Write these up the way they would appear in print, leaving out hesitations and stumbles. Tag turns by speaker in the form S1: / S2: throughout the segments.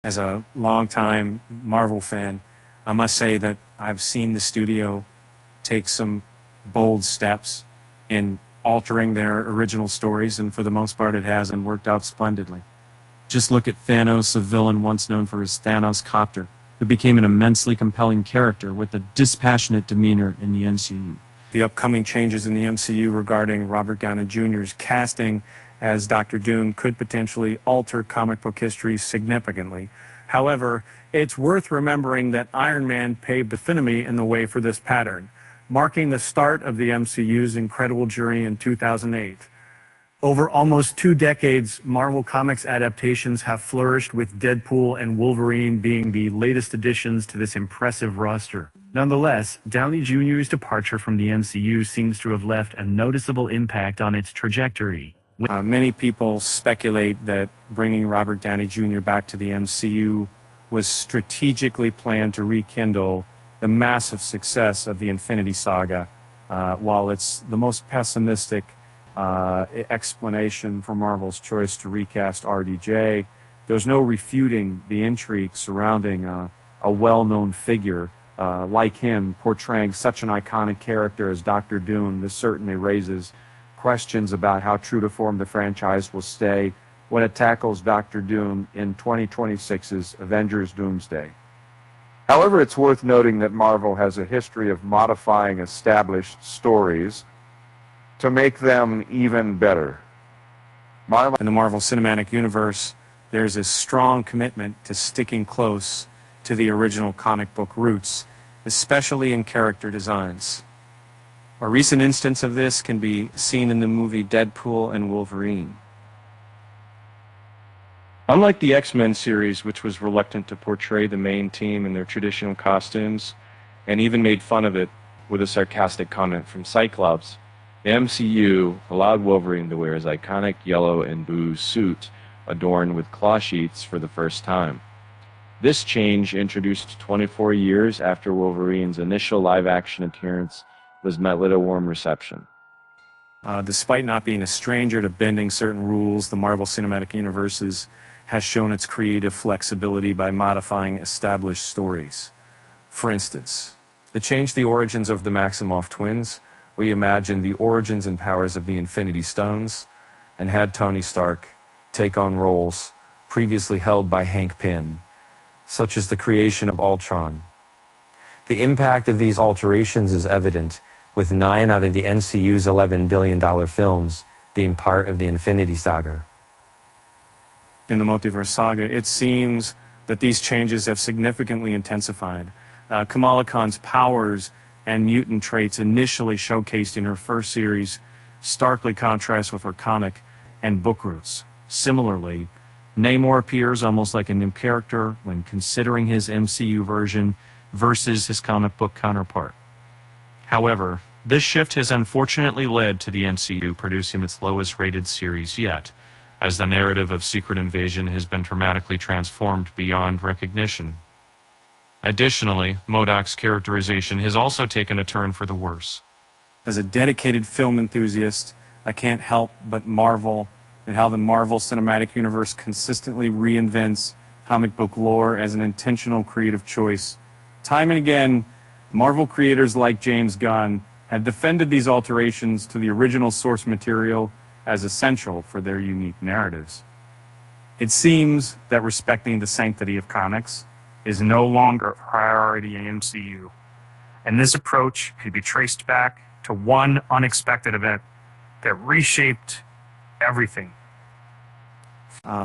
S1: As a longtime Marvel fan, I must say that I've seen the studio take some bold steps in altering their original stories, and for the most part it has, and worked out splendidly. Just look at Thanos, a villain once known for his Thanos-Copter, who became an immensely compelling character with a dispassionate demeanor in the MCU. The upcoming changes in the MCU regarding Robert Downey Jr.'s casting as Dr. Doom could potentially alter comic book history significantly. However, it's worth remembering that Iron Man paved the way for this pattern, marking the start of the MCU's incredible journey in 2008. Over almost 2 decades, Marvel Comics adaptations have flourished, with Deadpool and Wolverine being the latest additions to this impressive roster. Nonetheless, Downey Jr.'s departure from the MCU seems to have left a noticeable impact on its trajectory. Many people speculate that bringing Robert Downey Jr. back to the MCU was strategically planned to rekindle the massive success of the Infinity Saga. While it's the most pessimistic explanation for Marvel's choice to recast RDJ, there's no refuting the intrigue surrounding a well-known figure like him portraying such an iconic character as Dr. Doom. This certainly raises questions about how true to form the franchise will stay when it tackles Dr. Doom in 2026's Avengers Doomsday. However, it's worth noting that Marvel has a history of modifying established stories to make them even better. In the Marvel Cinematic Universe, there's a strong commitment to sticking close to the original comic book roots, especially in character designs. A recent instance of this can be seen in the movie Deadpool and Wolverine. Unlike the X-Men series, which was reluctant to portray the main team in their traditional costumes, and even made fun of it with a sarcastic comment from Cyclops, the MCU allowed Wolverine to wear his iconic yellow and blue suit adorned with claw sheets for the first time. This change, introduced 24 years after Wolverine's initial live-action appearance, was met with a warm reception. Despite not being a stranger to bending certain rules, the Marvel Cinematic Universe has shown its creative flexibility by modifying established stories. For instance, to change the origins of the Maximoff twins, we imagined the origins and powers of the Infinity Stones, and had Tony Stark take on roles previously held by Hank Pym, such as the creation of Ultron. The impact of these alterations is evident, with 9 out of the MCU's $11 billion films being part of the Infinity Saga. In the Multiverse Saga, it seems that these changes have significantly intensified. Kamala Khan's powers and mutant traits initially showcased in her first series starkly contrast with her comic and book roots. Similarly, Namor appears almost like a new character when considering his MCU version versus his comic book counterpart. However, this shift has unfortunately led to the MCU producing its lowest rated series yet, as the narrative of Secret Invasion has been dramatically transformed beyond recognition. Additionally, MODOK's characterization has also taken a turn for the worse. As a dedicated film enthusiast, I can't help but marvel at how the Marvel Cinematic Universe consistently reinvents comic book lore as an intentional creative choice. Time and again, Marvel creators like James Gunn have defended these alterations to the original source material as essential for their unique narratives. It seems that respecting the sanctity of comics is no longer a priority in MCU, and this approach could be traced back to one unexpected event that reshaped everything.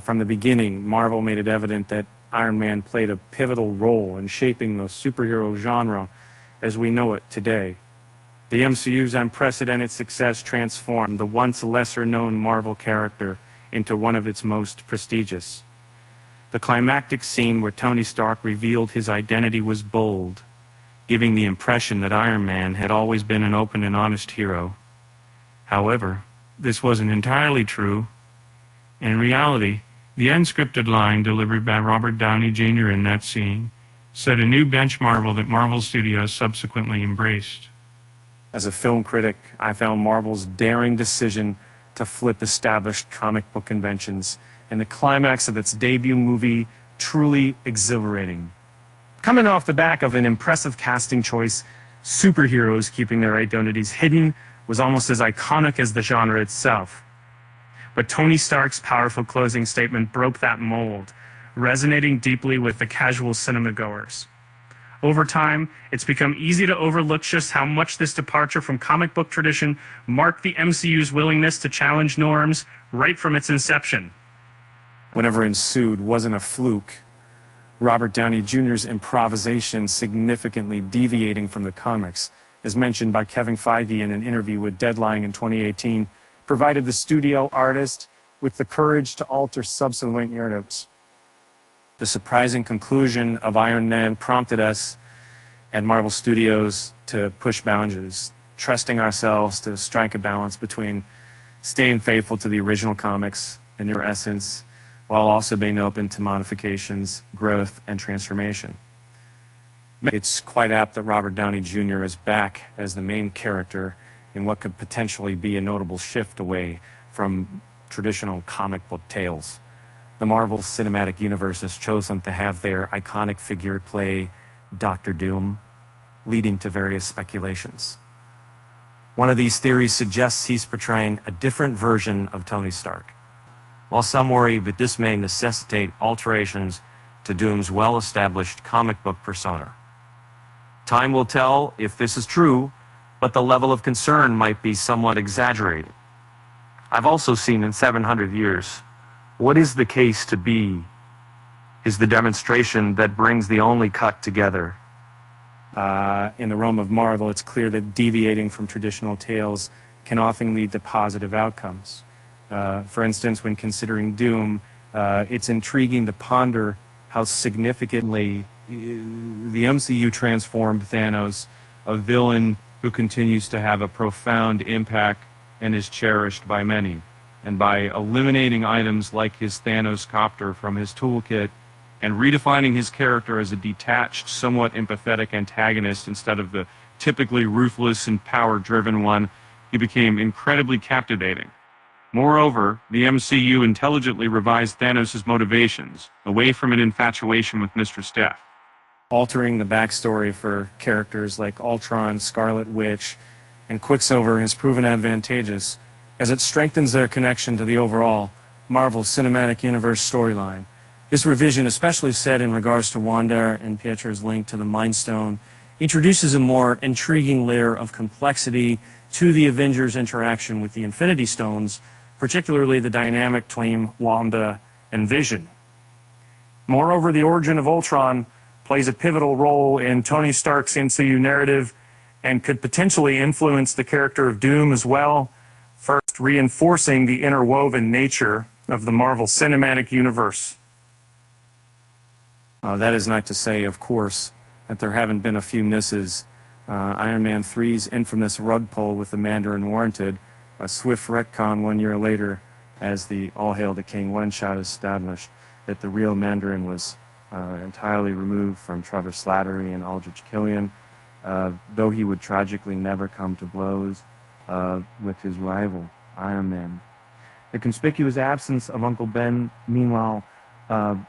S1: From the beginning, Marvel made it evident that Iron Man played a pivotal role in shaping the superhero genre as we know it today. The MCU's unprecedented success transformed the once lesser-known Marvel character into one of its most prestigious. The climactic scene where Tony Stark revealed his identity was bold, giving the impression that Iron Man had always been an open and honest hero. However, this wasn't entirely true. In reality, the unscripted line delivered by Robert Downey Jr. in that scene set a new benchmark that Marvel Studios subsequently embraced. As a film critic, I found Marvel's daring decision to flip established comic book conventions in the climax of its debut movie
S2: truly exhilarating. Coming off the back of an impressive casting choice, superheroes keeping their identities hidden was almost as iconic as the genre itself. But Tony Stark's powerful closing statement broke that mold, resonating deeply with the casual cinema goers. Over time, it's become easy to overlook just how much this departure from comic book tradition marked the MCU's willingness to challenge norms right from its inception.
S3: Whatever ensued wasn't a fluke. Robert Downey Jr.'s improvisation significantly deviating from the comics, as mentioned by Kevin Feige in an interview with Deadline in 2018, provided the studio artist with the courage to alter subsequent narratives. The surprising conclusion of Iron Man prompted us at Marvel Studios to push boundaries, trusting ourselves to strike a balance between staying faithful to the original comics and their essence, while also being open to modifications, growth, and transformation. It's quite apt that Robert Downey Jr. is back as the main character in what could potentially be a notable shift away from traditional comic book tales. The Marvel Cinematic Universe has chosen to have their iconic figure play Doctor Doom, leading to various speculations. One of these theories suggests he's portraying a different version of Tony Stark, while some worry that this may necessitate alterations to Doom's well-established comic book persona. Time will tell if this is true, but the level of concern might be somewhat exaggerated. I've also seen in 700 years, what is the case to be is the demonstration that brings the only cut together. In the realm of Marvel, it's clear that deviating from traditional tales can often lead to positive outcomes. For instance, when considering Doom, it's intriguing to ponder how significantly the MCU transformed Thanos, a villain who continues to have a profound impact and is cherished by many. And by eliminating items like his Thanos-Copter from his toolkit and redefining his character as a detached, somewhat empathetic antagonist instead of the typically ruthless and power-driven one, he became incredibly captivating. Moreover, the MCU intelligently revised Thanos' motivations, away from an infatuation with Mistress Death. Altering the backstory for characters like Ultron, Scarlet Witch, and Quicksilver has proven advantageous, as it strengthens their connection to the overall Marvel Cinematic Universe storyline. This revision, especially said in regards to Wanda and Pietro's link to the Mind Stone, introduces a more intriguing layer of complexity to the Avengers' interaction with the Infinity Stones, particularly the dynamic between Wanda and Vision. Moreover, the origin of Ultron plays a pivotal role in Tony Stark's MCU narrative and could potentially influence the character of Doom as well, first reinforcing the interwoven nature of the Marvel Cinematic Universe. That is not to say, of course, that there haven't been a few misses. Iron Man 3's infamous rug pull with the Mandarin warranted, a swift retcon 1 year later as the All Hail the King one-shot established that the real Mandarin was entirely removed from Trevor Slattery and Aldrich Killian, though he would tragically never come to blows with his rival, Iron Man. The conspicuous absence of Uncle Ben, meanwhile,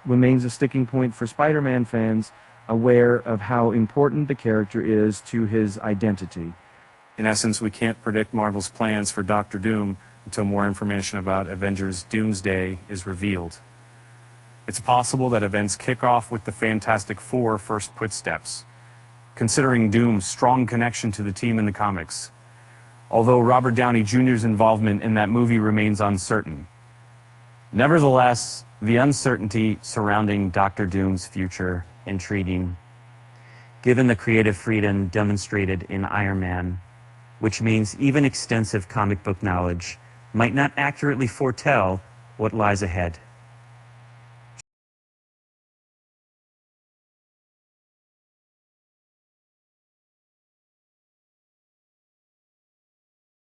S3: remains a sticking point for Spider-Man fans aware of how important the character is to his identity. In essence, we can't predict Marvel's plans for Doctor Doom until more information about Avengers Doomsday is revealed. It's possible that events kick off with the Fantastic Four first footsteps, considering Doom's strong connection to the team in the comics, although Robert Downey Jr.'s involvement in that movie remains uncertain. Nevertheless, the uncertainty surrounding Doctor Doom's future intriguing, given the creative freedom demonstrated in Iron Man, which means even extensive comic book knowledge might not accurately foretell what lies ahead.